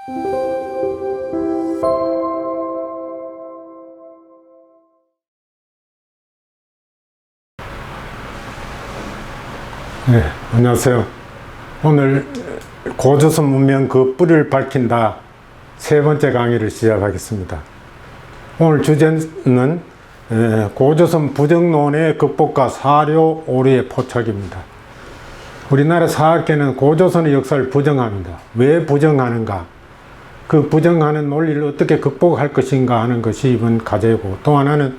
네, 안녕하세요. 오늘 고조선 문명 그 뿌리를 밝힌다 세 번째 강의를 시작하겠습니다. 오늘 주제는 고조선 부정론의 극복과 사료 오류의 포착입니다. 우리나라 사학계는 고조선의 역사를 부정합니다. 왜 부정하는가? 그 부정하는 논리를 어떻게 극복할 것인가 하는 것이 이번 과제고, 또 하나는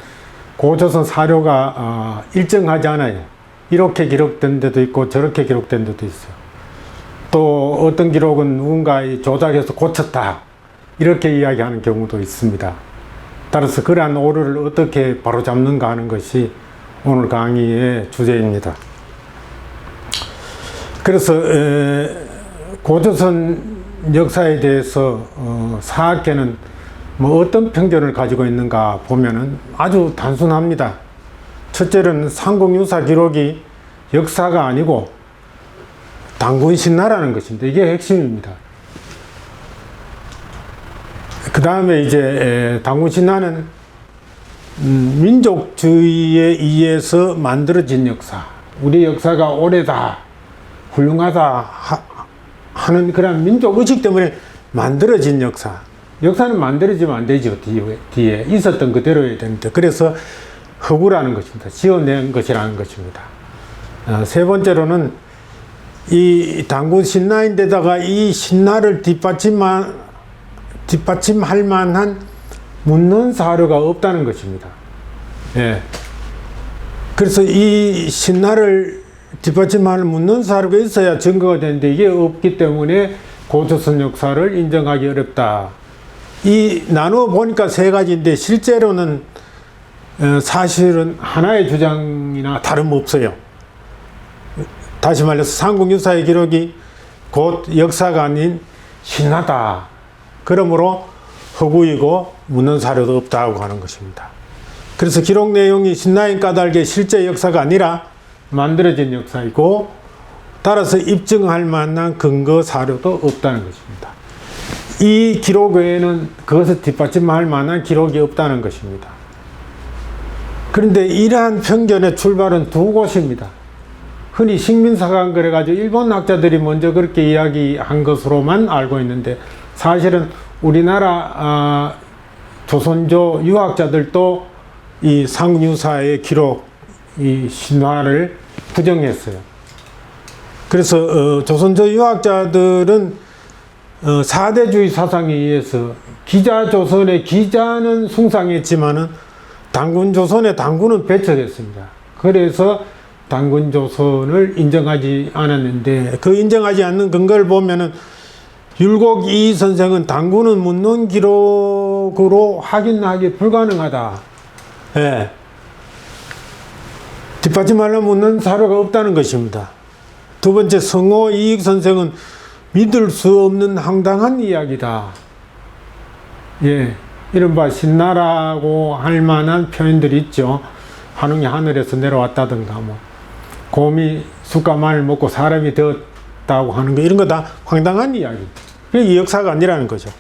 고조선 사료가 일정하지 않아요. 이렇게 기록된 데도 있고 저렇게 기록된 데도 있어요. 또 어떤 기록은 누군가 조작해서 고쳤다 이렇게 이야기하는 경우도 있습니다. 따라서 그러한 오류를 어떻게 바로잡는가 하는 것이 오늘 강의의 주제입니다. 그래서 고조선 역사에 대해서 사학계는 어떤 편견을 가지고 있는가 보면은 아주 단순합니다. 첫째는 삼국유사 기록이 역사가 아니고 단군신화라는 것인데, 이게 핵심입니다. 그 다음에 이제 단군신화는 민족주의에 의해서 만들어진 역사, 우리 역사가 오래다, 훌륭하다 하는 그런 민족의식 때문에 만들어진 역사. 역사는 만들어지면 안 되죠. 뒤에 있었던 그대로여야 되는데, 그래서 허구라는 것입니다. 지어낸 것이라는 것입니다. 세 번째로는 이 단군 신라인데다가 이 신라를 뒷받침할 만한 묻는 사료가 없다는 것입니다. 예. 그래서 이 신라를 뒷받침할 묻는 사료가 있어야 증거가 되는데, 이게 없기 때문에 고조선 역사를 인정하기 어렵다. 이 나누어 보니까 세 가지인데 실제로는 사실은 하나의 주장이나 다름없어요. 다시 말해서 삼국유사의 기록이 곧 역사가 아닌 신화다. 그러므로 허구이고 묻는 사료도 없다고 하는 것입니다. 그래서 기록 내용이 신라인 까닭의 실제 역사가 아니라 만들어진 역사이고, 따라서 입증할 만한 근거 사료도 없다는 것입니다. 이 기록 외에는 그것을 뒷받침할 만한 기록이 없다는 것입니다. 그런데 이러한 편견의 출발은 두 곳입니다. 흔히 식민사관 그래가지고 일본 학자들이 먼저 그렇게 이야기한 것으로만 알고 있는데, 사실은 우리나라 조선조 유학자들도 이 삼국유사의 기록, 이 신화를 부정했어요. 그래서 조선조 유학자들은 사대주의 사상에 의해서 기자조선의 기자는 숭상했지만은 단군조선의 단군은 배척했습니다. 그래서 단군조선을 인정하지 않았는데, 그 인정하지 않는 근거를 보면은 율곡 이 선생은 단군은 묻는 기록으로 확인하기 불가능하다. 예. 뒷받침하려면 묻는 사료가 없다는 것입니다. 두 번째, 성호 이익 선생은 믿을 수 없는 황당한 이야기다. 예. 이른바 신나라고 할 만한 표현들이 있죠. 한웅이 하늘에서 내려왔다든가, 곰이 숯가마를 먹고 사람이 되었다고 하는 거, 이런 거 다 황당한 이야기. 그게 역사가 아니라는 거죠.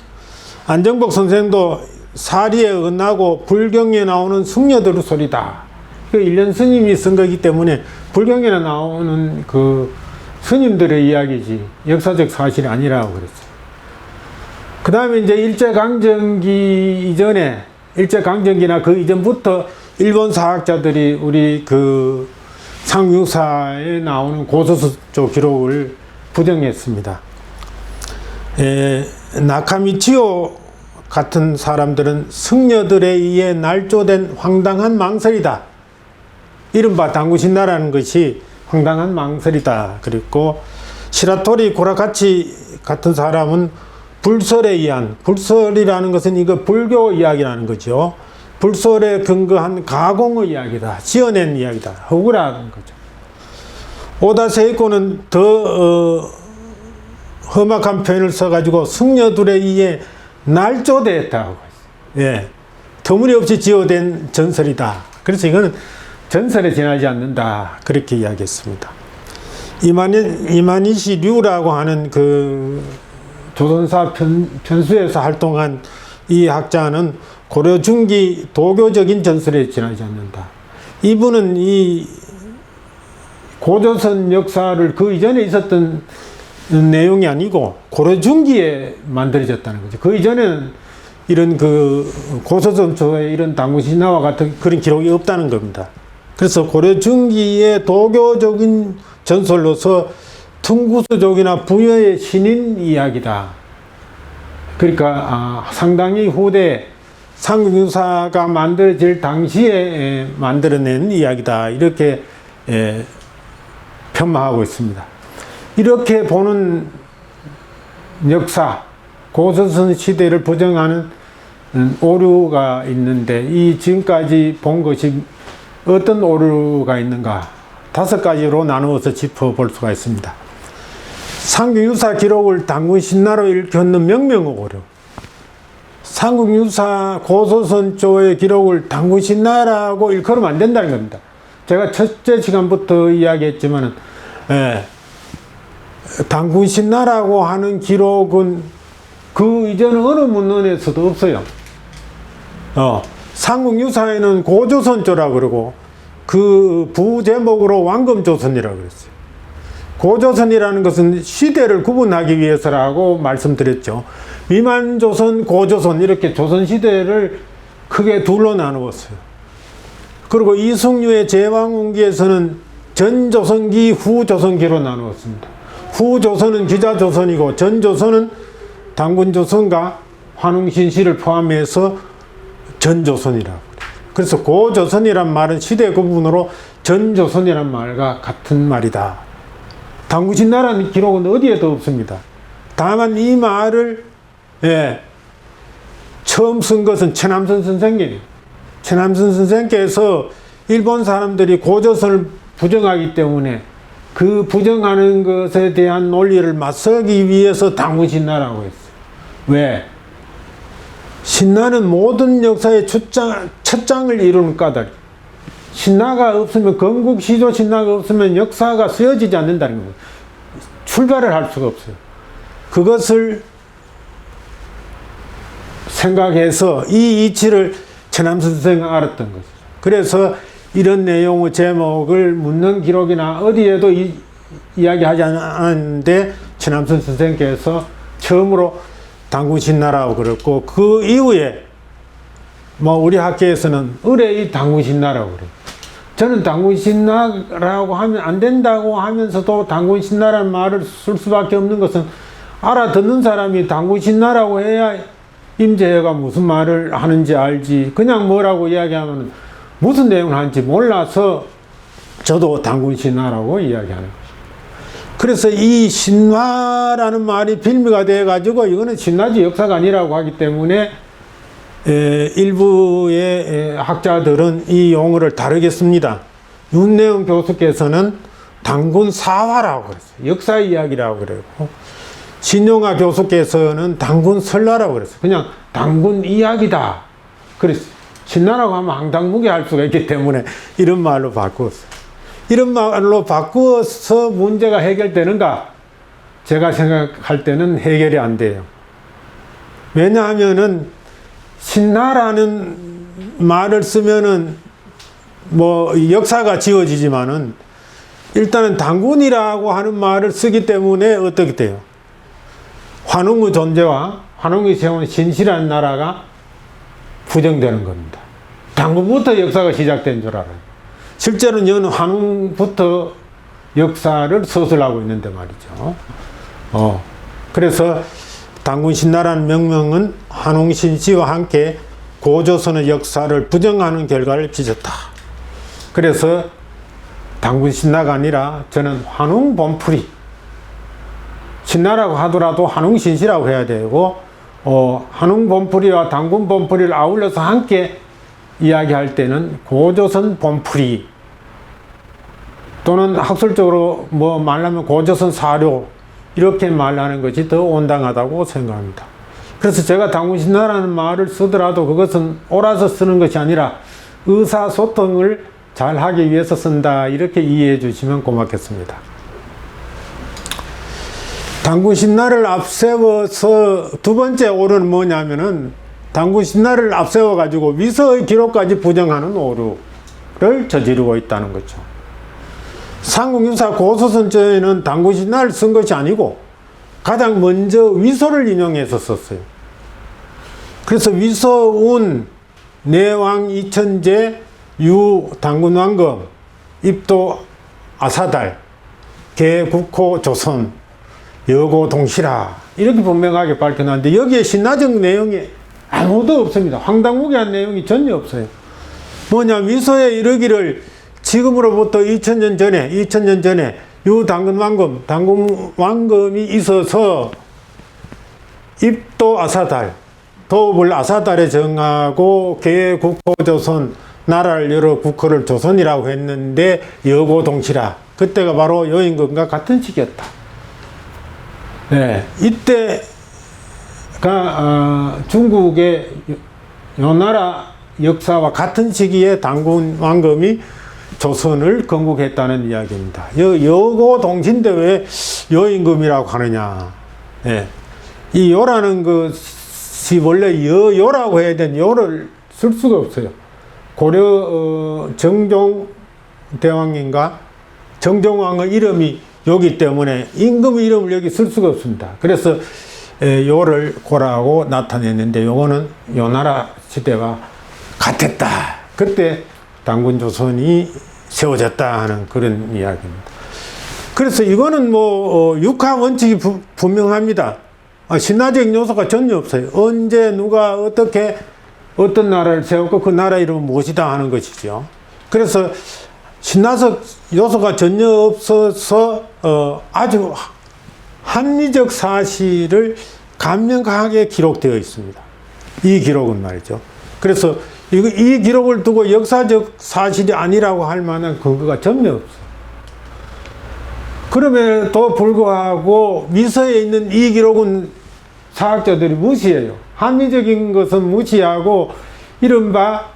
안정복 선생도 사리에 은하고 불경에 나오는 승려들의 소리다. 그 일련 스님이 쓴 거기 때문에 불경에 나오는 그 스님들의 이야기지 역사적 사실이 아니라고 그랬어요. 그 다음에 이제 일제강점기 이전에, 일제강점기나 그 이전부터 일본 사학자들이 우리 그 삼국유사에 나오는 고조선조 기록을 부정했습니다. 나카미치오 같은 사람들은 승려들에 의해 날조된 황당한 망설이다. 이른바 단군신화라는 것이 황당한 망설이다. 그리고 시라토리 고라카치 같은 사람은 불설에 의한, 불설이라는 것은 이거 불교 이야기라는 거죠. 불설에 근거한 가공의 이야기다. 지어낸 이야기다. 허구라는 거죠. 오다 세이코는 더 험악한 표현을 써가지고 승려들에 의해 날조됐다고 했어요. 예. 터무니없이 지어낸 전설이다. 그래서 이거는 전설에 지나지 않는다. 그렇게 이야기했습니다. 이마니시 류라고 하는 그 조선사 편수에서 활동한 이 학자는 고려 중기 도교적인 전설에 지나지 않는다. 이분은 이 고조선 역사를 그 이전에 있었던 내용이 아니고 고려 중기에 만들어졌다는 거죠. 그 이전에는 이런 그 고조선 초에 이런 당군신화와 같은 그런 기록이 없다는 겁니다. 그래서 고려 중기의 도교적인 전설로서 퉁구스족이나 부여의 신인 이야기다. 그러니까 상당히 후대 삼국유사가 만들어질 당시에 만들어낸 이야기다. 이렇게 편마하고 있습니다. 이렇게 보는 역사, 고조선 시대를 부정하는 오류가 있는데 이 지금까지 본 것이 어떤 오류가 있는가 5가지로 나누어서 짚어볼 수가 있습니다. 삼국유사 기록을 당군신나로 일컫는 명명의 오류. 삼국유사 고조선조의 기록을 당군신나라고 일컬으면 안 된다는 겁니다. 제가 첫째 시간부터 이야기했지만은 당군신나라고 하는 기록은 그 이전 어느 문헌에서도 없어요. 삼국유사에는 고조선조라고 그러고 그 부제목으로 왕검조선이라고 그랬어요. 고조선이라는 것은 시대를 구분하기 위해서라고 말씀드렸죠. 미만조선, 고조선 이렇게 조선시대를 크게 둘로 나누었어요. 그리고 이승류의 제왕운기에서는 전조선기, 후조선기로 나누었습니다. 후조선은 기자조선이고 전조선은 당군조선과 환웅신시를 포함해서 전조선이라고 그래요. 그래서 고조선이란 말은 시대 구분으로 전조선이란 말과 같은 말이다. 당군신나라는 기록은 어디에도 없습니다. 다만 이 말을 처음 쓴 것은 최남선 선생님이에요. 최남선 선생께서 일본 사람들이 고조선을 부정하기 때문에 그 부정하는 것에 대한 논리를 맞서기 위해서 당군신나라고 했어요. 왜? 신나는 모든 역사의 첫 장을 이루는 까닭. 신나가 없으면, 건국 시조 신나가 없으면 역사가 쓰여지지 않는다는 겁니다. 출발을 할 수가 없어요. 그것을 생각해서 이 이치를 최남선 선생은 알았던 거죠. 그래서 이런 내용의 제목을 묻는 기록이나 어디에도 이야기하지 않았는데 최남선 선생께서 처음으로 당군신나라고 그랬고 그 이후에 우리 학계에서는 의뢰의 당군신나라고 그래요. 저는 당군신나라고 하면 안 된다고 하면서도 당군신나라는 말을 쓸 수밖에 없는 것은 알아듣는 사람이 당군신나라고 해야 임재해가 무슨 말을 하는지 알지. 그냥 뭐라고 이야기하면 무슨 내용을 하는지 몰라서 저도 당군신화라고 이야기하는 거죠. 그래서 이 신화라는 말이 빌미가 돼가지고 이거는 신화지 역사가 아니라고 하기 때문에 일부의 학자들은 이 용어를 다르게 씁니다. 윤내원 교수께서는 당군사화라고 그랬어요. 역사 이야기라고 그랬고 신용화 교수께서는 당군설화라고 그랬어요. 그냥 당군 이야기다 그랬어요. 신나라고 하면 황당무계 할 수가 있기 때문에 이런 말로 바꾸었어요. 이런 말로 바꾸어서 문제가 해결되는가? 제가 생각할 때는 해결이 안 돼요. 왜냐하면은 신나라는 말을 쓰면은 역사가 지워지지만은 일단은 당군이라고 하는 말을 쓰기 때문에 어떻게 돼요? 환웅의 존재와 환웅이 세운 신시라는 나라가 부정되는 겁니다. 당군부터 역사가 시작된 줄 알아요. 실제로는 여는 환웅부터 역사를 서술하고 있는데 말이죠. 그래서 당군신나라는 명명은 환웅신시와 함께 고조선의 역사를 부정하는 결과를 빚었다. 그래서 당군신나가 아니라 저는 환웅본풀이, 신나라고 하더라도 환웅신시라고 해야 되고 환웅본풀이와 당군본풀이를 아울러서 함께 이야기할 때는 고조선 본풀이 또는 학술적으로 말하면 고조선 사료 이렇게 말하는 것이 더 온당하다고 생각합니다. 그래서 제가 당군신나라는 말을 쓰더라도 그것은 옳아서 쓰는 것이 아니라 의사소통을 잘 하기 위해서 쓴다 이렇게 이해해 주시면 고맙겠습니다. 당군신라를 앞세워서 두 번째 오류는 뭐냐면은 당군신라를 앞세워 가지고 위서의 기록까지 부정하는 오류를 저지르고 있다는 거죠. 삼국유사 고소선조에는 당군신라를 쓴 것이 아니고 가장 먼저 위서를 인용해서 썼어요. 그래서 위서운, 내왕 이천제, 유 당군왕검, 입도 아사달, 개국호 조선, 여고 동실화 이렇게 분명하게 밝혀놨는데 여기에 신라적 내용이 아무도 없습니다. 황당무계한 내용이 전혀 없어요. 뭐냐, 위서에 이르기를 지금으로부터 2000년 전에 당군왕검이 있어서 입도 아사달, 도읍을 아사달에 정하고 개국호조선, 나라를 열어 국호를 조선이라고 했는데 여고 동실화, 그때가 바로 여인금과 같은 시기였다. 네, 이때가 중국의 요나라 역사와 같은 시기에 당군왕검이 조선을 건국했다는 이야기입니다. 여고 동신데 왜 여인금이라고 하느냐. 네. 이 요라는 것이 원래 여라고 해야 되는 요를 쓸 수가 없어요. 고려 정종대왕인가 정종왕의 이름이 요기 때문에 임금의 이름을 여기 쓸 수가 없습니다. 그래서 요를 고라하고 나타냈는데 요거는 요나라 시대와 같았다. 그때 당군조선이 세워졌다 하는 그런 이야기입니다. 그래서 이거는 육하 원칙이 분명합니다. 신화적인 요소가 전혀 없어요. 언제 누가 어떻게 어떤 나라를 세웠고 그 나라 이름은 무엇이다 하는 것이죠. 그래서 신화적 요소가 전혀 없어서 아주 합리적 사실을 감명하게 기록되어 있습니다. 이 기록은 말이죠. 그래서 이 기록을 두고 역사적 사실이 아니라고 할 만한 근거가 전혀 없어요. 그럼에도 불구하고 위서에 있는 이 기록은 사학자들이 무시해요. 합리적인 것은 무시하고 이른바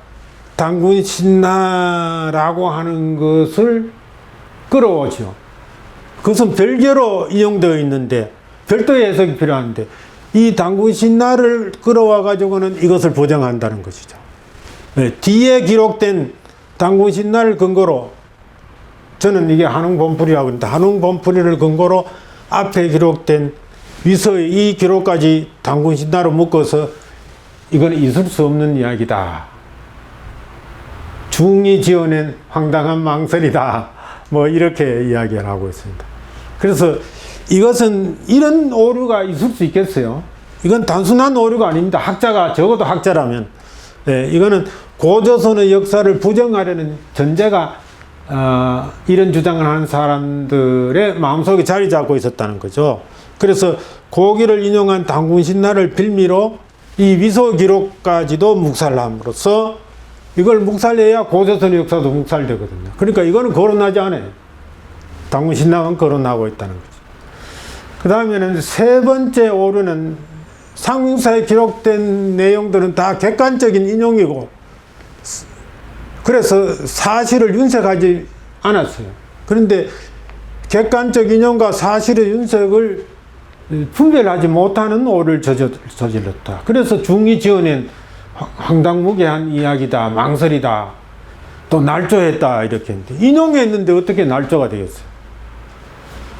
당군신라라고 하는 것을 끌어오죠. 그것은 별개로 인용되어 있는데 별도의 해석이 필요한데 이 당군신라를 끌어와 가지고는 이것을 부정한다는 것이죠. 네, 뒤에 기록된 당군신라를 근거로 저는 이게 한웅본풀이라고 합니다. 한웅본풀이를 근거로 앞에 기록된 위서의 이 기록까지 당군신라로 묶어서 이건 있을 수 없는 이야기다. 중이 지어낸 황당한 망설이다. 이렇게 이야기를 하고 있습니다. 그래서 이것은 이런 오류가 있을 수 있겠어요? 이건 단순한 오류가 아닙니다. 적어도 학자라면. 네, 이거는 고조선의 역사를 부정하려는 전제가 이런 주장을 하는 사람들의 마음속에 자리 잡고 있었다는 거죠. 그래서 고기를 인용한 당군신라를 빌미로 이 위서 기록까지도 묵살함으로써 이걸 묵살해야 고조선의 역사도 묵살되거든요. 그러니까 이거는 거론하지 않아요. 당군신라만 거론하고 있다는 거죠. 그 다음에는 세 번째 오류는 삼국사에 기록된 내용들은 다 객관적인 인용이고 그래서 사실을 윤색하지 않았어요. 그런데 객관적 인용과 사실의 윤색을 분별하지 못하는 오류를 저질렀다. 그래서 중이 지어낸 황당무계한 이야기다, 망설이다, 또 날조했다 이렇게 했는데 인용했는데 어떻게 날조가 되겠어요?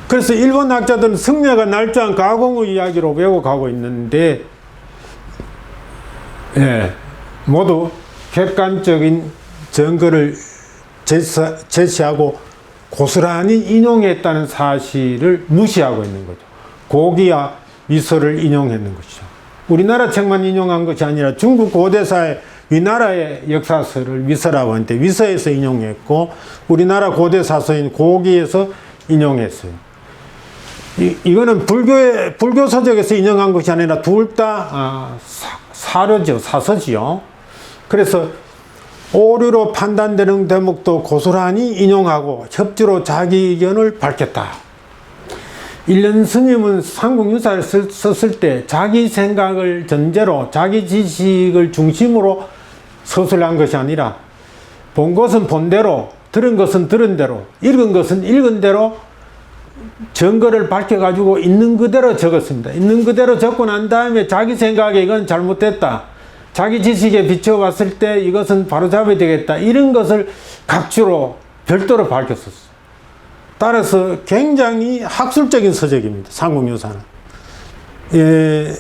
그래서 일본 학자들은 승려가 날조한 가공의 이야기로 왜곡하고 있는데 모두 객관적인 증거를 제시하고 고스란히 인용했다는 사실을 무시하고 있는 거죠. 고기와 위서를 인용했는 것이죠. 우리나라 책만 인용한 것이 아니라 중국 고대사의 위나라의 역사서를 위서라고 하는데 위서에서 인용했고 우리나라 고대사서인 고기에서 인용했어요. 이거는 불교 서적에서 인용한 것이 아니라 둘 다 사서지요. 그래서 오류로 판단되는 대목도 고스란히 인용하고 협조로 자기 의견을 밝혔다. 일련 스님은 삼국유사를 썼을 때 자기 생각을 전제로 자기 지식을 중심으로 서술한 것이 아니라 본 것은 본 대로, 들은 것은 들은 대로, 읽은 것은 읽은 대로 증거를 밝혀가지고 있는 그대로 적었습니다. 있는 그대로 적고 난 다음에 자기 생각에 이건 잘못됐다. 자기 지식에 비춰봤을 때 이것은 바로잡아야 되겠다. 이런 것을 각주로 별도로 밝혔었어요. 따라서 굉장히 학술적인 서적입니다. 삼국유사는. 예,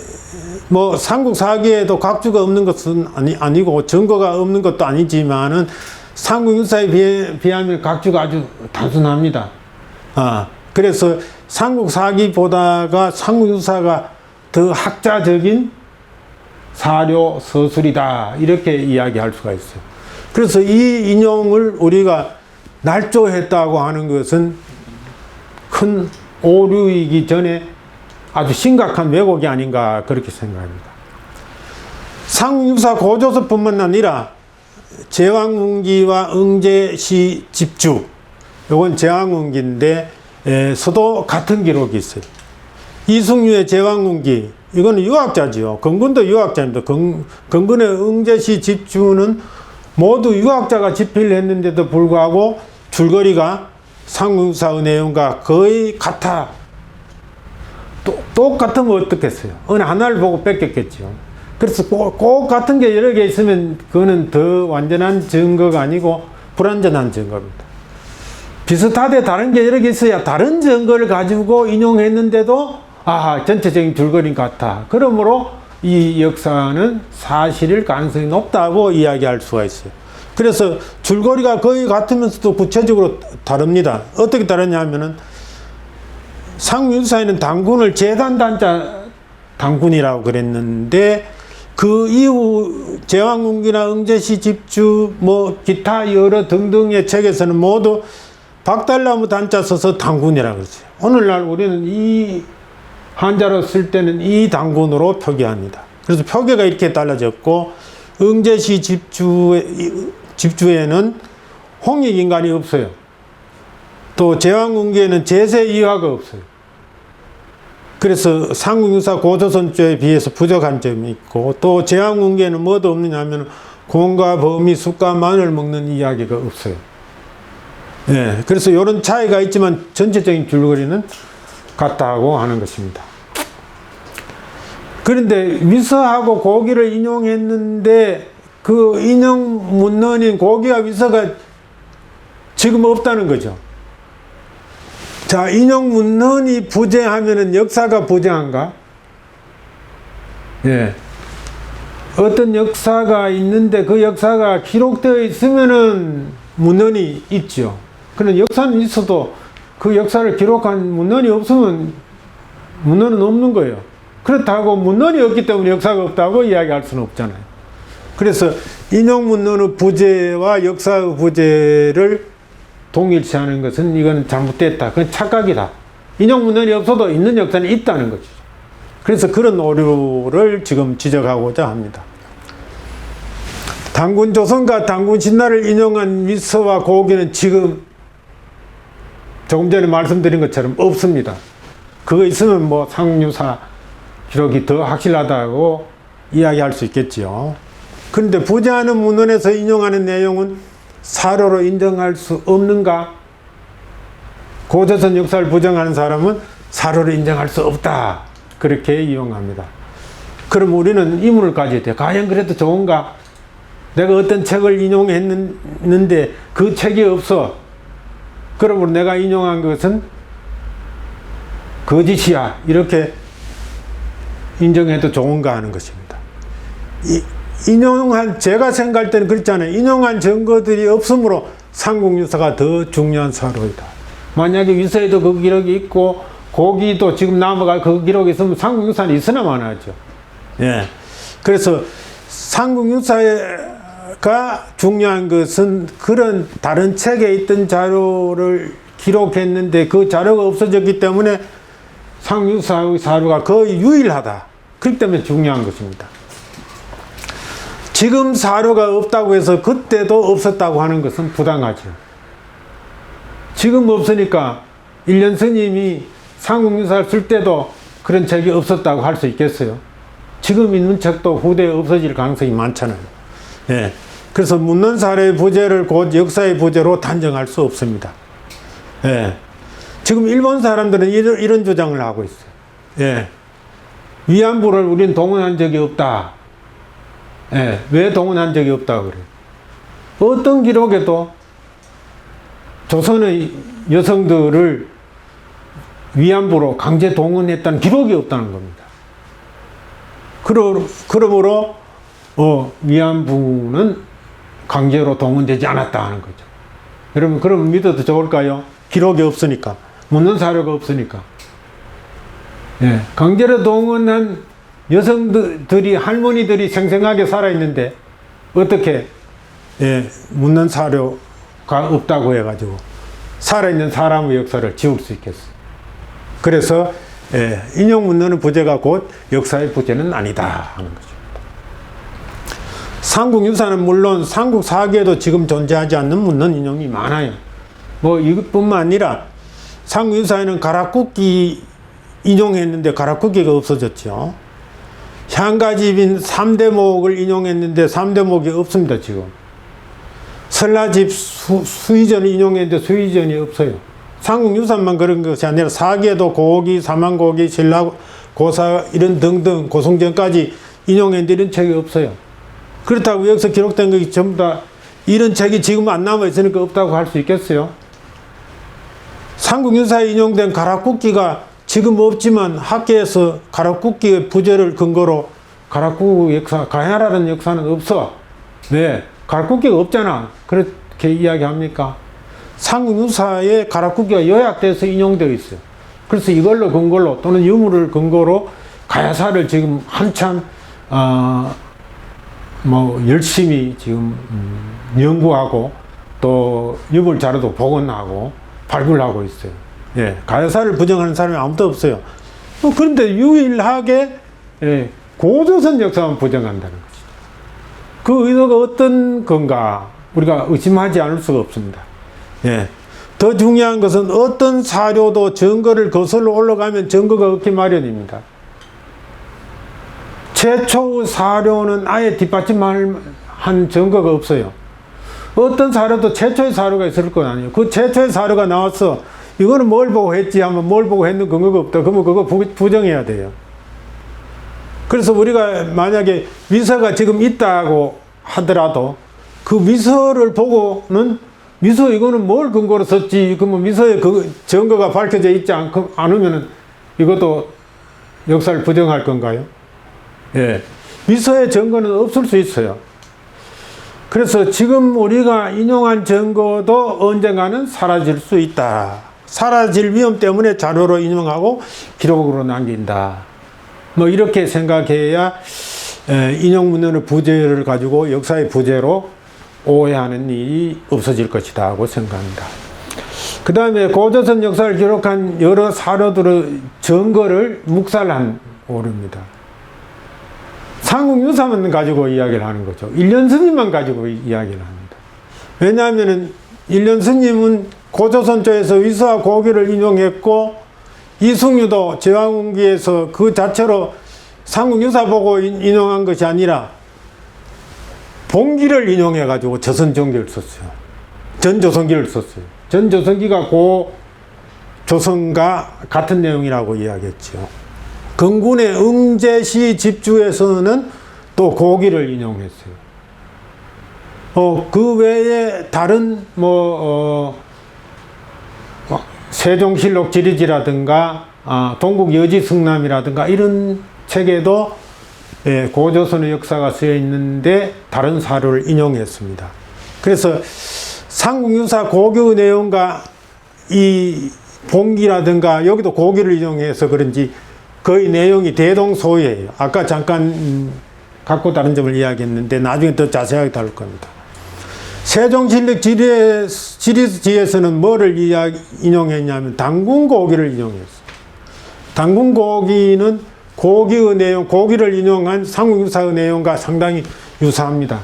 뭐 삼국사기에도 각주가 없는 것은 아니고 증거가 없는 것도 아니지만은 삼국유사에 비하면 각주가 아주 단순합니다. 그래서 삼국사기보다가 삼국유사가 더 학자적인 사료 서술이다, 이렇게 이야기할 수가 있어요. 그래서 이 인용을 우리가 날조했다고 하는 것은 큰 오류이기 전에 아주 심각한 왜곡이 아닌가, 그렇게 생각합니다. 삼국유사 고조서뿐만 아니라 제왕문기와 응제시 집주, 요건 제왕문기인데 서도 같은 기록이 있어요. 이승류의 제왕문기, 이거는 유학자지요. 건근도 유학자입니다. 건근의 응제시 집주는 모두 유학자가 집필을 했는데도 불구하고 줄거리가 삼국유사의 내용과 거의 같아. 똑같으면 어떻겠어요? 어느 하나를 보고 뺏겼겠죠. 그래서 꼭 같은 게 여러 개 있으면 그거는 더 완전한 증거가 아니고 불완전한 증거입니다. 비슷하되 다른 게 여러 개 있어야 다른 증거를 가지고 인용했는데도 전체적인 줄거리는 같아. 그러므로 이 역사는 사실일 가능성이 높다고 이야기할 수가 있어요. 그래서 줄거리가 거의 같으면서도 구체적으로 다릅니다. 어떻게 다르냐 하면은 삼국유사에는 당군을 제단단자 당군이라고 그랬는데 그 이후 제왕문기나 응제시 집주 뭐 기타 여러 등등의 책에서는 모두 박달나무 단자 써서 당군이라고 그랬어요. 오늘날 우리는 이 한자로 쓸 때는 이 당군으로 표기합니다. 그래서 표기가 이렇게 달라졌고 응제시 집주에는 홍익인간이 없어요. 또 제왕문기에는 제세이화가 없어요. 그래서 삼국유사 고조선조에 비해서 부족한 점이 있고, 또 제왕문기에는 뭐도 없느냐 하면 곰과 범이 쑥과 마늘 먹는 이야기가 없어요. 예, 그래서 이런 차이가 있지만 전체적인 줄거리는 같다고 하는 것입니다. 그런데 위서하고 고기를 인용했는데 그 인용 문헌인 고기와 위서가 지금 없다는 거죠. 자, 인용 문헌이 부재하면은 역사가 부재한가? 예. 어떤 역사가 있는데 그 역사가 기록되어 있으면은 문헌이 있죠. 그런 역사는 있어도 그 역사를 기록한 문헌이 없으면 문헌은 없는 거예요. 그렇다고 문헌이 없기 때문에 역사가 없다고 이야기할 수는 없잖아요. 그래서 인용 문헌의 부재와 역사의 부재를 동일시하는 것은 이건 잘못됐다. 그건 착각이다. 인용 문헌이 없어도 있는 역사는 있다는 거죠. 그래서 그런 오류를 지금 지적하고자 합니다. 당군 조선과 당군 신라를 인용한 위서와 고기는 지금 조금 전에 말씀드린 것처럼 없습니다. 그거 있으면 뭐 삼국유사 기록이 더 확실하다고 이야기할 수 있겠지요. 그런데 부재하는 문헌에서 인용하는 내용은 사료로 인정할 수 없는가? 고조선 역사를 부정하는 사람은 사료로 인정할 수 없다, 그렇게 이용합니다. 그럼 우리는 의문을 가져야 돼요. 과연 그래도 좋은가? 내가 어떤 책을 인용했는데 그 책이 없어. 그러므로 내가 인용한 것은 거짓이야, 이렇게 인정해도 좋은가 하는 것입니다. 제가 생각할 때는 그렇잖아요. 인용한 증거들이 없으므로 삼국유사가 더 중요한 사료이다. 만약에 위서에도 그 기록이 있고 고기도 지금 남아갈 그 기록이 있으면 삼국유사는 있으나 마나죠. 예. 그래서 삼국유사가 중요한 것은 그런 다른 책에 있던 자료를 기록했는데 그 자료가 없어졌기 때문에 삼국유사의 사료가 거의 유일하다. 그렇기 때문에 중요한 것입니다. 지금 사료가 없다고 해서 그때도 없었다고 하는 것은 부당하죠. 지금 없으니까 일년 스님이 삼국유사를 쓸 때도 그런 책이 없었다고 할 수 있겠어요? 지금 있는 책도 후대에 없어질 가능성이 많잖아요. 예. 그래서 묻는 사례의 부재를 곧 역사의 부재로 단정할 수 없습니다. 예. 지금 일본 사람들은 이런 주장을 하고 있어요. 예. 위안부를 우리는 동원한 적이 없다. 예. 왜 동원한 적이 없다 그래요? 어떤 기록에도 조선의 여성들을 위안부로 강제 동원했다는 기록이 없다는 겁니다. 그러므로 위안부는 강제로 동원되지 않았다 하는 거죠. 여러분, 그럼 믿어도 좋을까요? 기록이 없으니까, 묻는 사료가 없으니까. 예, 강제로 동원한 여성들이, 할머니들이 생생하게 살아있는데 어떻게 묻는 사료가 없다고 해가지고 살아있는 사람의 역사를 지울 수 있겠어요? 그래서 인용 묻는 부재가 곧 역사의 부재는 아니다 하는 거죠. 삼국유사는 물론 삼국사기에도 지금 존재하지 않는 묻는 인용이 많아요. 뭐 이것뿐만 아니라 삼국유사에는 가락국기 인용했는데 가락국기가 없어졌죠. 향가집인 3대목을 인용했는데 3대목이 없습니다. 지금 설라집 수의전을 인용했는데 수의전이 없어요. 삼국유사만 그런 것이 아니라 사기에도 고기, 사만고기, 신라, 고사 이런 등등 고승전까지 인용했는데 이런 책이 없어요. 그렇다고 여기서 기록된 것이 전부 다 이런 책이 지금 안 남아 있으니까 없다고 할 수 있겠어요? 삼국유사에 인용된 가락국기가 지금 없지만 학계에서 가락국기의 부재를 근거로 가락국 역사, 가야라는 역사는 없어. 왜? 가락국기가 없잖아. 그렇게 이야기합니까? 삼국유사에 가락국기가 요약돼서 인용되어 있어요. 그래서 이걸로 근거로 또는 유물을 근거로 가야사를 지금 한참 열심히 지금 연구하고 또 유물 자료도 복원하고 발굴하고 있어요. 예, 가야사를 부정하는 사람이 아무도 없어요. 그런데 유일하게 고조선 역사만 부정한다는 거죠. 그 의도가 어떤 건가 우리가 의심하지 않을 수가 없습니다. 예. 더 중요한 것은 어떤 사료도 증거를 거슬러 올라가면 증거가 없기 마련입니다. 최초의 사료는 아예 뒷받침할 한 증거가 없어요. 어떤 사료도 최초의 사료가 있을 건 아니에요. 그 최초의 사료가 나와서 이거는 뭘 보고 했지 하면 뭘 보고 했는 근거가 없다. 그러면 그거 부정해야 돼요. 그래서 우리가 만약에 위서가 지금 있다고 하더라도 그 위서를 보고는 미서 이거는 뭘 근거로 썼지? 그러면 미서에 그 증거가 밝혀져 있지 않으면 이것도 역사를 부정할 건가요? 예. 미서의 증거는 없을 수 있어요. 그래서 지금 우리가 인용한 증거도 언젠가는 사라질 수 있다. 사라질 위험 때문에 자료로 인용하고 기록으로 남긴다. 뭐 이렇게 생각해야 인용 문헌의 부재를 가지고 역사의 부재로 오해하는 일이 없어질 것이다 하고 생각합니다. 그 다음에 고조선 역사를 기록한 여러 사료들의 증거를 묵살한 오류입니다. 삼국유사만 가지고 이야기를 하는 거죠. 일련스님만 가지고 이야기를 합니다. 왜냐하면 일련스님은 고조선 쪽에서 위서와 고기를 인용했고 이승유도 제왕운기에서 그 자체로 삼국유사 보고 인용한 것이 아니라 봉기를 인용해 가지고 조선정기를 썼어요. 전조선기를 썼어요. 전조선기가 고조선과 같은 내용이라고 이야기했죠. 건군의 응제시 집주에서는 또 고기를 인용했어요. 그 외에 다른 세종실록 지리지라든가 동국여지승남이라든가 이런 책에도 고조선의 역사가 쓰여 있는데 다른 사료를 인용했습니다. 그래서 삼국유사 고교의 내용과 이 봉기라든가 여기도 고기를 인용해서 그런지 거의 내용이 대동소이해요. 아까 잠깐 갖고 다른 점을 이야기했는데 나중에 더 자세하게 다룰 겁니다. 세종실록 지리지에서는 뭐를 인용했냐면 당군고기를 인용했어요. 당군고기는 고기의 내용, 고기를 인용한 삼국유사의 내용과 상당히 유사합니다.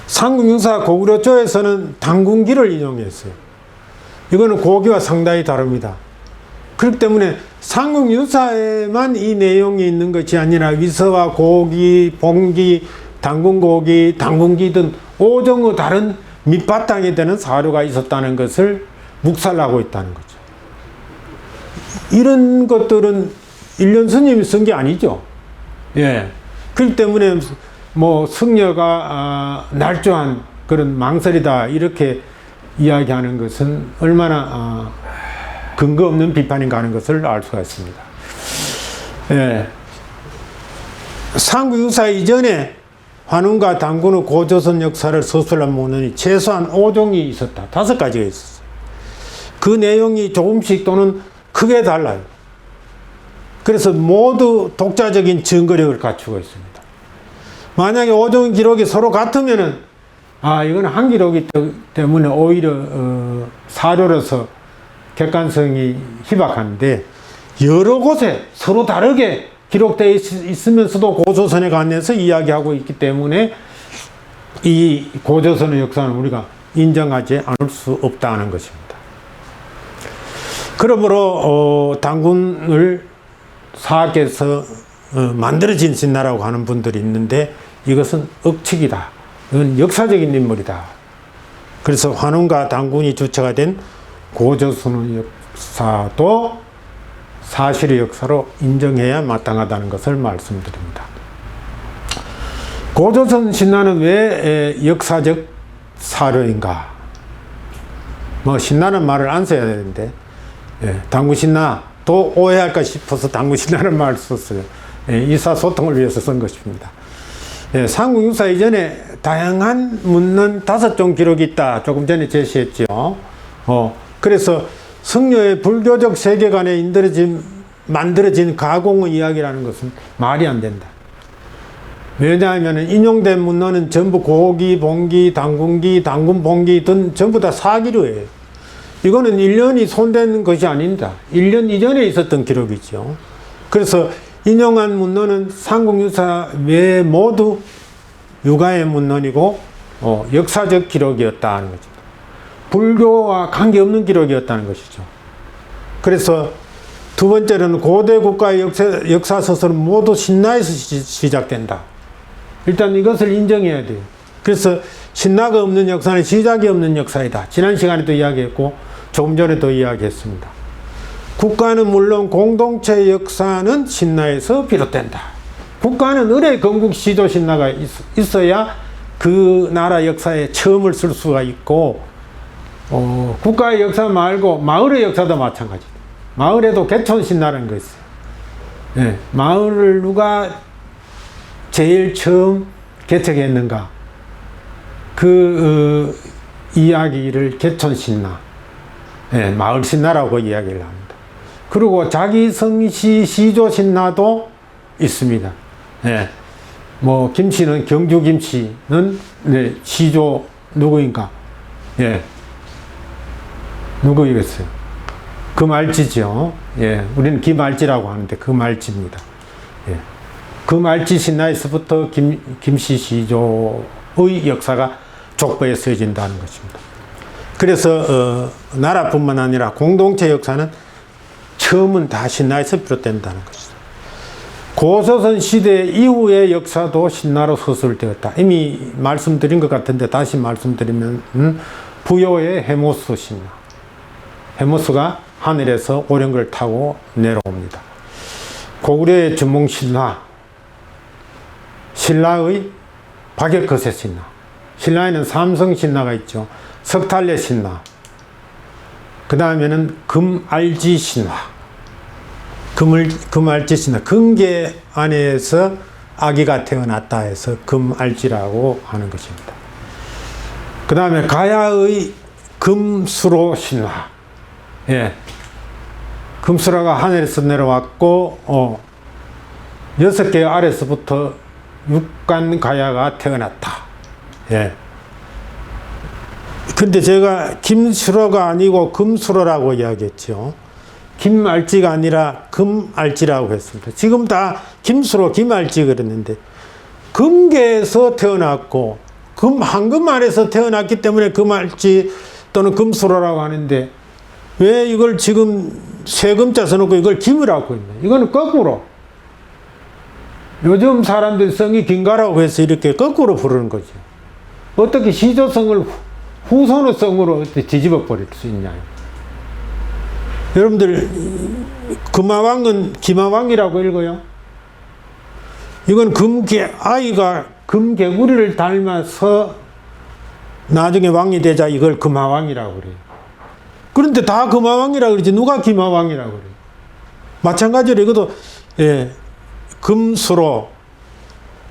삼국유사 고구려조에서는 당군기를 인용했어요. 이거는 고기와 상당히 다릅니다. 그렇기 때문에 삼국유사에만 이 내용이 있는 것이 아니라 위서와 고기, 봉기, 당군고기, 당군기 등 5종의 다른 밑바탕이 되는 사료가 있었다는 것을 묵살하고 있다는 거죠. 이런 것들은 일련 스님이 쓴 게 아니죠. 예. 그렇기 때문에 뭐 승려가 날조한 그런 망설이다 이렇게 이야기하는 것은 얼마나 근거 없는 비판인가 하는 것을 알 수가 있습니다. 예. 삼국유사 이전에 환웅과 당군의 고조선 역사를 서술한 문헌이 최소한 5종이 있었다. 5가지가 있었어요. 그 내용이 조금씩 또는 크게 달라요. 그래서 모두 독자적인 증거력을 갖추고 있습니다. 만약에 5종 기록이 서로 같으면은 이건 한 기록이기 때문에 오히려 사료로서 객관성이 희박한데 여러 곳에 서로 다르게 기록되어 있으면서도 고조선에 관해서 이야기하고 있기 때문에 이 고조선의 역사는 우리가 인정하지 않을 수 없다는 것입니다. 그러므로 당군을 사학에서 만들어진 신나라고 하는 분들이 있는데 이것은 억측이다. 이건 역사적인 인물이다. 그래서 환웅과 당군이 주체가 된 고조선의 역사도 사실의 역사로 인정해야 마땅하다는 것을 말씀드립니다. 고조선 신라는 왜 역사적 사료인가? 뭐 신라는 말을 안 써야 되는데 당군 신라 또 오해할까 싶어서 당군 신라는 말을 썼어요. 의사소통을 위해서 쓴 것입니다. 삼국유사 이전에 다양한 문헌 5종 기록이 있다. 조금 전에 제시했죠. 그래서 승려의 불교적 세계관에 만들어진 가공의 이야기라는 것은 말이 안 된다. 왜냐하면 인용된 문헌은 전부 고기, 봉기, 당군기, 당군봉기 등 전부 다 사기류예요. 이거는 1년이 손댄 것이 아닙니다. 1년 이전에 있었던 기록이죠. 그래서 인용한 문헌은 삼국유사 외에 모두 유가의 문헌이고 역사적 기록이었다는 거죠. 불교와 관계없는 기록이었다는 것이죠. 그래서 두 번째로는 고대 국가의 역사서설은 모두 신라에서 시작된다. 일단 이것을 인정해야 돼요. 그래서 신라가 없는 역사는 시작이 없는 역사이다. 지난 시간에도 이야기했고 조금 전에도 이야기했습니다. 국가는 물론 공동체 역사는 신라에서 비롯된다. 국가는 의뢰 건국 시조 신라가 있어야 그 나라 역사에 처음을 쓸 수가 있고 국가의 역사 말고 마을의 역사도 마찬가지다. 마을에도 개촌신라라는 거 있어요. 네, 마을을 누가 제일 처음 개척했는가? 그 이야기를 개촌신라, 네, 마을신라라고 이야기를 합니다. 그리고 자기성시 시조신라도 있습니다. 네, 뭐 김씨는 경주김씨는 시조 누구인가? 예. 누구이겠어요? 금알지죠. 예, 우리는 김알지라고 하는데 금알지입니다. 예, 금알지 신라에서부터 김씨 시조의 역사가 족보에 쓰여진다는 것입니다. 그래서 나라뿐만 아니라 공동체 역사는 처음은 다 신라에서 비롯된다는 것이죠. 고조선 시대 이후의 역사도 신라로 서술되었다. 이미 말씀드린 것 같은데 다시 말씀드리면 부요의 해모수 신라. 해모수가 하늘에서 오령을 타고 내려옵니다. 고구려의 준몽신라, 신라의 박역거세 신라, 신라에는 삼성신라가 있죠. 석탈례 신라, 그 다음에는 금알지 신라, 금알지 신라, 금계 안에서 아기가 태어났다 해서 금알지라고 하는 것입니다. 그 다음에 가야의 금수로 신라, 예, 금수라가 하늘에서 내려왔고 6개의 아래서부터 육간 가야가 태어났다. 예. 근데 제가 김수로가 아니고 금수로라고 이야기했죠. 김알지가 아니라 금알지라고 했습니다. 지금 다 김수로, 김알지 그랬는데 금계에서 태어났고 황금 안에서 태어났기 때문에 금알지 또는 금수로라고 하는데 왜 이걸 지금 세금자 써놓고 이걸 김이라고 있나? 이거는 거꾸로. 요즘 사람들 성이 김가라고 해서 이렇게 거꾸로 부르는 거죠. 어떻게 시조성을 후손의 성으로 뒤집어 버릴 수 있냐. 여러분들 금화왕은 기마왕이라고 읽어요. 이건 아이가 금개구리를 닮아서 나중에 왕이 되자 이걸 금화왕이라고 그래요. 그런데 다 금화왕이라고 그러지 누가 기마왕이라고 그래요. 마찬가지로 이것도 금수로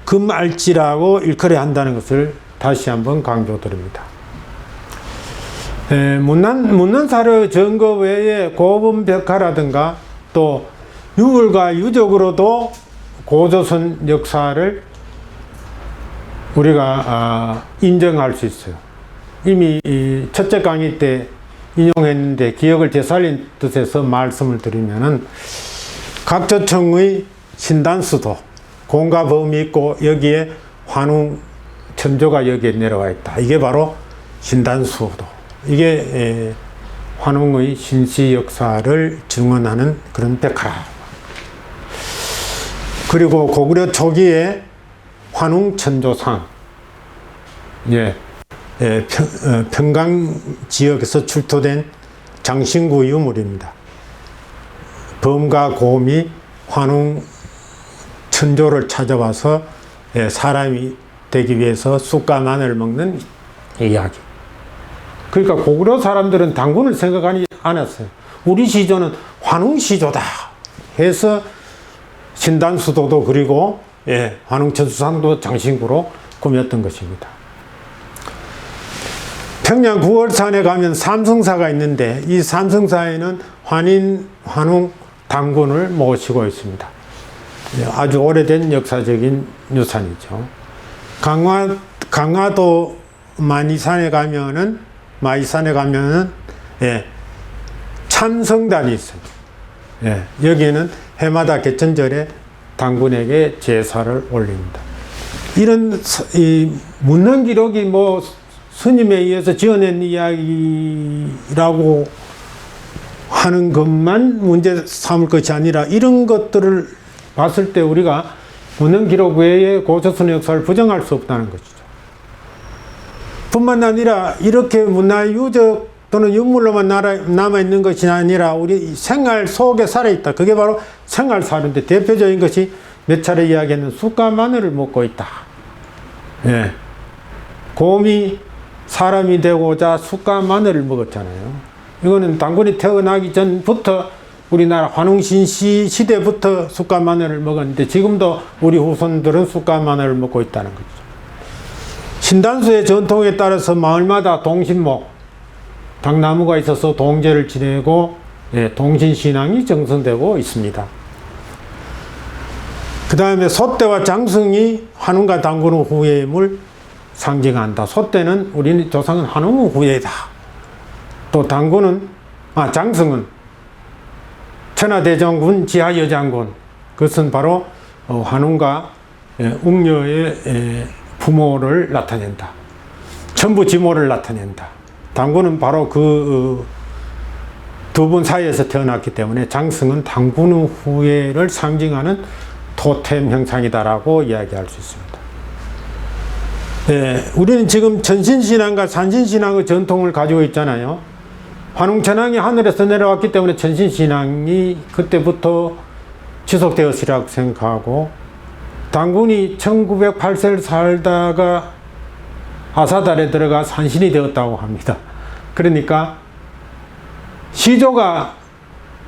금알지라고 일컬이 한다는 것을 다시 한번 강조드립니다. 문난사료 점거 외에 고분벽화라든가 또 유물과 유적으로도 고조선 역사를 우리가 인정할 수 있어요. 이미 첫째 강의 때 인용했는데 기억을 되살린 뜻에서 말씀을 드리면은 각조청의 신단수도 공과 범이 있고 여기에 환웅 천조가 여기에 내려와 있다. 이게 바로 신단수도. 이게 환웅의 신시 역사를 증언하는 그런 벽화. 그리고 고구려 초기에 환웅 천조상, 평강 지역에서 출토된 장신구 유물입니다. 범과 곰이 환웅 천조를 찾아와서 사람이 되기 위해서 쑥과 마늘을 먹는 이야기. 그러니까 고구려 사람들은 당군을 생각하지 않았어요. 우리 시조는 환웅 시조다 해서 신단수도도 그리고 환웅 천수상도 장신구로 꾸몄던 것입니다. 평양 구월산에 가면 삼성사가 있는데 이 삼성사에는 환웅 당군을 모시고 있습니다. 아주 오래된 역사적인 유산이죠. 강화도 마이산에 가면은 참성단이 있어요. 여기에는 해마다 개천절에 당군에게 제사를 올립니다. 이런 문헌 기록이 스님에 의해서 지어낸 이야기라고 하는 것만 문제 삼을 것이 아니라 이런 것들을 봤을 때 우리가 문헌 기록 외에 고조선의 역사를 부정할 수 없다는 것이죠. 뿐만 아니라 이렇게 문화유적 또는 유물로만 남아있는 것이 아니라 우리 생활 속에 살아있다. 그게 바로 생활사료인데 대표적인 것이 몇 차례 이야기했는 쑥과 마늘을 먹고 있다. 곰이 사람이 되고자 쑥과 마늘을 먹었잖아요. 이거는 당군이 태어나기 전부터 우리나라 환웅신시 시대부터 쑥과 마늘을 먹었는데 지금도 우리 후손들은 쑥과 마늘을 먹고 있다는 거죠. 신단수의 전통에 따라서 마을마다 동신목, 당나무가 있어서 동제를 지내고 동신신앙이 정선되고 있습니다. 그 다음에 소떼와 장승이 환웅과 당군 후예임을 상징한다. 소떼는 우리 조상은 환웅 후예다. 또 장승은 천하대장군 지하여장군, 그것은 바로 환웅과 웅녀의 부모를 나타낸다. 천부지모를 나타낸다. 당군은 바로 그 두 분 사이에서 태어났기 때문에 장승은 당군 후예를 상징하는 토템 형상이다라고 이야기할 수 있습니다. 우리는 지금 천신신앙과 산신신앙의 전통을 가지고 있잖아요. 환웅천왕이 하늘에서 내려왔기 때문에 천신신앙이 그때부터 지속되었으리라고 생각하고, 당군이 1908세를 살다가 아사달에 들어가 산신이 되었다고 합니다. 그러니까 시조가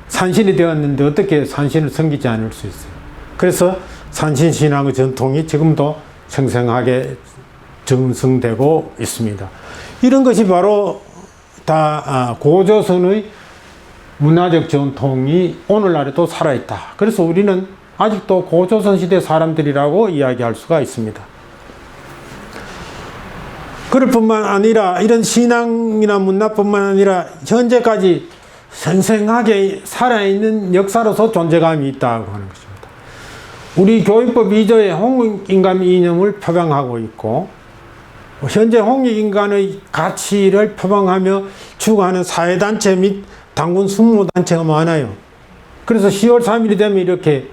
산신이 되었는데 어떻게 산신을 섬기지 않을 수 있어요. 그래서 산신신앙의 전통이 지금도 생생하게 정승되고 있습니다. 이런 것이 바로 다 고조선의 문화적 전통이 오늘날에도 살아있다. 그래서 우리는 아직도 고조선 시대 사람들이라고 이야기할 수가 있습니다. 그럴 뿐만 아니라 이런 신앙이나 문화뿐만 아니라 현재까지 생생하게 살아있는 역사로서 존재감이 있다고 하는 것입니다. 우리 교육법 2조에 홍익인간 이념을 표방하고 있고, 현재 홍익인간의 가치를 표방하며 추구하는 사회단체 및 당군 숙모단체가 많아요. 그래서 10월 3일이 되면 이렇게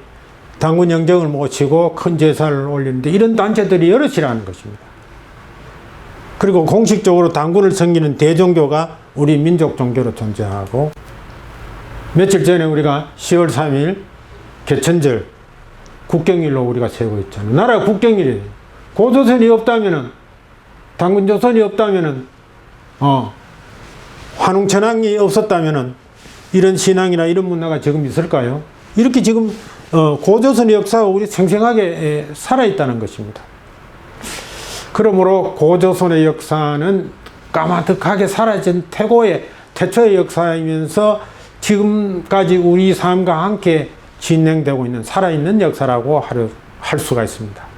당군 영정을 모시고 큰 제사를 올리는데 이런 단체들이 여럿이라는 것입니다. 그리고 공식적으로 당군을 섬기는 대종교가 우리 민족 종교로 존재하고, 며칠 전에 우리가 10월 3일 개천절 국경일로 우리가 세우고 있잖아요. 나라가 국경일이에요. 고조선이 없다면은, 당군조선이 없다면은, 환웅천황이 없었다면은 이런 신앙이나 이런 문화가 지금 있을까요? 이렇게 지금 고조선의 역사가 우리 생생하게 살아있다는 것입니다. 그러므로 고조선의 역사는 까마득하게 사라진 태초의 역사이면서 지금까지 우리 삶과 함께 진행되고 있는 살아있는 역사라고 할 수가 있습니다.